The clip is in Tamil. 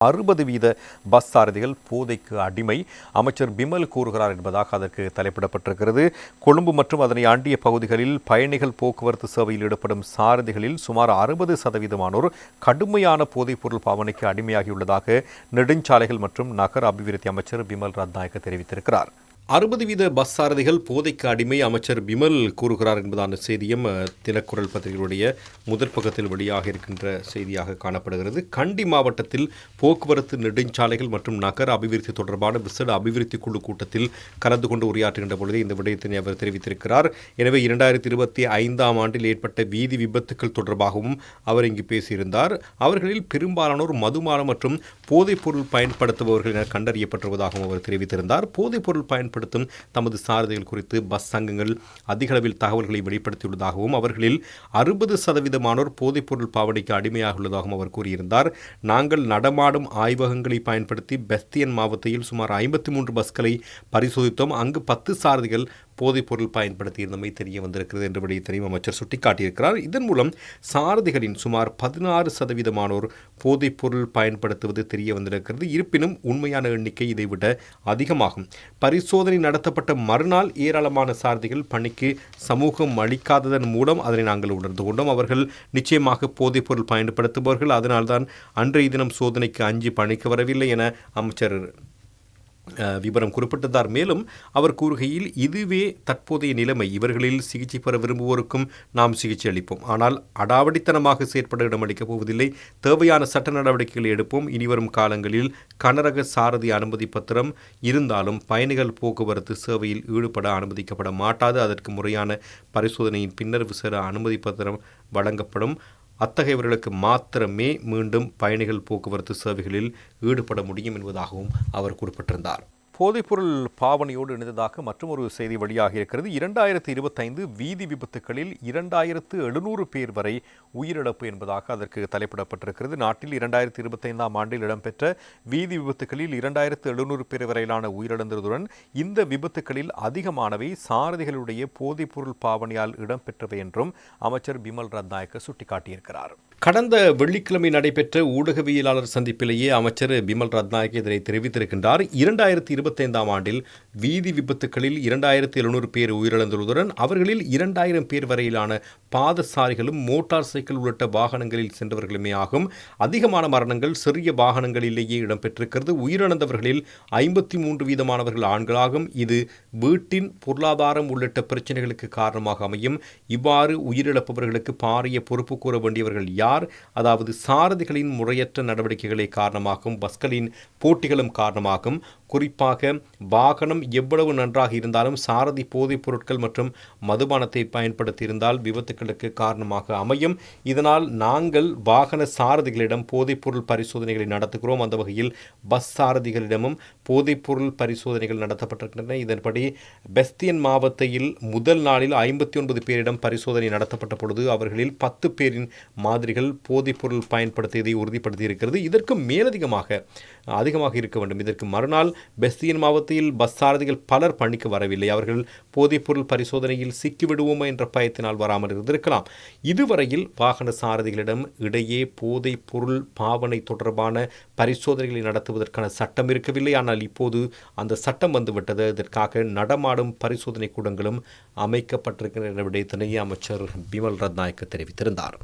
60% பஸ் சாரதிகள் போதைக்கு அடிமை. அமைச்சர் பிமல் கூறுகிறார் என்பதாக அதற்கு தலைப்பிடப்பட்டிருக்கிறது. கொழும்பு மற்றும் அதனை ஆண்டிய பகுதிகளில் பயணிகள் போக்குவரத்து சேவையில் ஈடுபடும் சாரதிகளில் சுமார் 60% கடுமையான போதைப்பொருள் பாவனைக்கு அடிமையாகியுள்ளதாக நெடுஞ்சாலைகள் மற்றும் நகர அபிவிருத்தி அமைச்சர் பிமல் ரத்நாயக்க தெரிவித்திருக்கிறார். 60% பஸ் சாரதிகள் போதைக்கு அடிமை அமைச்சர் பிமல் கூறுகிறார் என்பதான செய்தியும் தினக்குரல் பத்திரிகையுடைய முதற் பக்கத்தில் வெளியாக இருக்கின்ற செய்தியாக காணப்படுகிறது. கண்டி மாவட்டத்தில் போக்குவரத்து நெடுஞ்சாலைகள் மற்றும் நகர அபிவிருத்தி தொடர்பான விசேட அபிவிருத்தி குழு கூட்டத்தில் கலந்து கொண்டு உரையாற்றுகின்ற பொழுது இந்த விடயத்தினை அவர் தெரிவித்திருக்கிறார். எனவே 2025ஆம் ஆண்டில் ஏற்பட்ட வீதி விபத்துக்கள் தொடர்பாகவும் அவர் இங்கு பேசியிருந்தார். அவர்களில் பெரும்பாலானோர் மதுபானம் மற்றும் போதைப்பொருள் பயன்படுத்துபவர்கள் என கண்டறியப்பட்டுள்ளதாகவும் அவர் தெரிவித்திருந்தார். போதைப்பொருள் பயன்படுத்தும் தமது சாரதிகள் குறித்து பஸ் சங்கங்கள் அதிக அளவில் தகவல்களை வெளிப்படுத்தியுள்ளதாகவும் அவர்களில் 60% போதைப்பொருள் பாவனைக்கு அடிமையாக உள்ளதாகவும் அவர் கூறியிருந்தார். நாங்கள் நடமாடும் ஆய்வகங்களை பயன்படுத்தி பெஸ்தியன் மாவட்டத்தில் சுமார் 53 பஸ்களை பரிசோதித்தோம். அங்கு 10 சாரதிகள் போதைப்பொருள் பயன்படுத்தியிருந்தமை தெரிய வந்திருக்கிறது என்று விடயத்தையும் அமைச்சர் சுட்டிக்காட்டியிருக்கிறார். இதன் மூலம் சாரதிகளின் சுமார் 16% போதைப்பொருள் பயன்படுத்துவது தெரிய வந்திருக்கிறது. இருப்பினும் உண்மையான எண்ணிக்கை இதைவிட அதிகமாகும். பரிசோதனை நடத்தப்பட்ட மறுநாள் ஏராளமான சாரதிகள் பணிக்கு சமூகம் அளிக்காததன் மூலம் அதனை நாங்கள் உணர்ந்து கொண்டோம். அவர்கள் நிச்சயமாக போதைப்பொருள் பயன்படுத்துபவர்கள். அதனால்தான் அன்றைய தினம் சோதனைக்கு அஞ்சி பணிக்கு வரவில்லை என அமைச்சர் விவரம் குறிப்பிட்டிருந்தார். மேலும் அவர் கூறுகையில், இதுவே தற்போதைய நிலைமை. இவர்களில் சிகிச்சை பெற விரும்புவோருக்கும் நாம் சிகிச்சை அளிப்போம். ஆனால் அடாவடித்தனமாக செயற்பட இடமளிக்கப் போவதில்லை. தேவையான சட்ட நடவடிக்கைகளை எடுப்போம். இனிவரும் காலங்களில் கனரக சாரதி அனுமதி பத்திரம் இருந்தாலும் பயணிகள் போக்குவரத்து சேவையில் ஈடுபட அனுமதிக்கப்பட மாட்டாது. அதற்கு முறையான பரிசோதனையின் பின்னர் விசேட அனுமதி பத்திரம் வழங்கப்படும். அத்தகையவர்களுக்கு மாத்திரமே மீண்டும் பயணிகள் போக்குவரத்து சேவைகளில் ஈடுபட முடியும் என்பதாகவும் அவர் குறிப்பிட்டிருந்தார். போதைப்பொருள் பாவனையோடு இணைந்ததாக மற்றொரு செய்தி வெளியாக இருக்கிறது. 2025 வீதி விபத்துக்களில் 2700 பேர் வரை உயிரிழப்பு என்பதாக அதற்கு தலைப்பிடப்பட்டிருக்கிறது. நாட்டில் 2025ஆம் ஆண்டில் இடம்பெற்ற வீதி விபத்துக்களில் 2700 பேர் வரையிலான உயிரிழந்ததுடன் இந்த விபத்துக்களில் அதிகமானவை சாரதிகளுடைய போதைப்பொருள் பாவனையால் இடம்பெற்றவை என்றும் அமைச்சர் பிமல் ரத்நாயக்க சுட்டிக்காட்டியிருக்கிறார். கடந்த வெள்ளிக்கிழமை நடைபெற்ற ஊடகவியலாளர் சந்திப்பிலேயே அமைச்சர் பிமல் ரத்நாயக்க இதனை தெரிவித்திருக்கின்றார். 2025ஆம் ஆண்டில் வீதி விபத்துக்களில் 2700 பேர் உயிரிழந்துள்ளதுடன் அவர்களில் 2000 பேர் வரையிலான பாதசாரிகளும் மோட்டார் சைக்கிள் உள்ளிட்ட வாகனங்களில் சென்றவர்களுமே ஆகும். அதிகமான மரணங்கள் சிறிய வாகனங்களிலேயே இடம்பெற்றிருக்கிறது. உயிரிழந்தவர்களில் 53% ஆண்களாகும். இது வீட்டின் பொருளாதாரம் உள்ளிட்ட பிரச்சனைகளுக்கு காரணமாக அமையும். இவ்வாறு உயிரிழப்பவர்களுக்கு பாரிய பொறுப்பு கூற வேண்டியவர்கள் யார்? அதாவது சாரதிகளின் முறையற்ற நடவடிக்கைகளே காரணமாகும். பஸ்களின் போட்டிகளும் காரணமாகும். குறிப்பாக வாகனம் எவ்வளவு நன்றாக இருந்தாலும் சாரதி போதைப் பொருட்கள் மற்றும் மதுபானத்தை பயன்படுத்தி இருந்தால் விபத்துக்களுக்கு காரணமாக அமையும். இதனால் நாங்கள் வாகன சாரதிகளிடம் போதைப்பொருள் பரிசோதனைகளை நடத்துகிறோம். அந்த வகையில் பஸ் சாரதிகளிடமும் போதைப்பொருள் பரிசோதனைகள் நடத்தப்பட்டிருக்கின்றன. இதன்படி பெஸ்தியன் மாவட்டத்தில் முதல் நாளில் 59 பேரிடம் பரிசோதனை நடத்தப்பட்ட பொழுது அவர்களில் 10 பேரின் மாதிரிகள் போதைப்பொருள் பயன்படுத்தியதை உறுதிப்படுத்தியிருக்கிறது. இதற்கு மேலதிகமாக இருக்க வேண்டும். இதற்கு மறுநாள் பெஸ்தியன் மாவட்டத்தில் பஸ் சாரதிகள் பலர் பணிக்கு வரவில்லை. அவர்கள் போதைப்பொருள் பரிசோதனையில் சிக்கிவிடுவோமா என்ற பயத்தினால் வராமல் இருந்திருக்கலாம். இதுவரையில் வாகன சாரதிகளிடம் இடையே போதைப் பொருள் பாவனை தொடர்பான பரிசோதனைகளை நடத்துவதற்கான சட்டம் இருக்கவில்லை. ஆனால் இப்போது அந்த சட்டம் வந்துவிட்டது. இதற்காக நடமாடும் பரிசோதனை கூடங்களும் அமைக்கப்பட்டிருக்கின்ற விடயத்தினை அமைச்சர் பிமல் ரத்நாயக்க தெரிவித்திருந்தார்.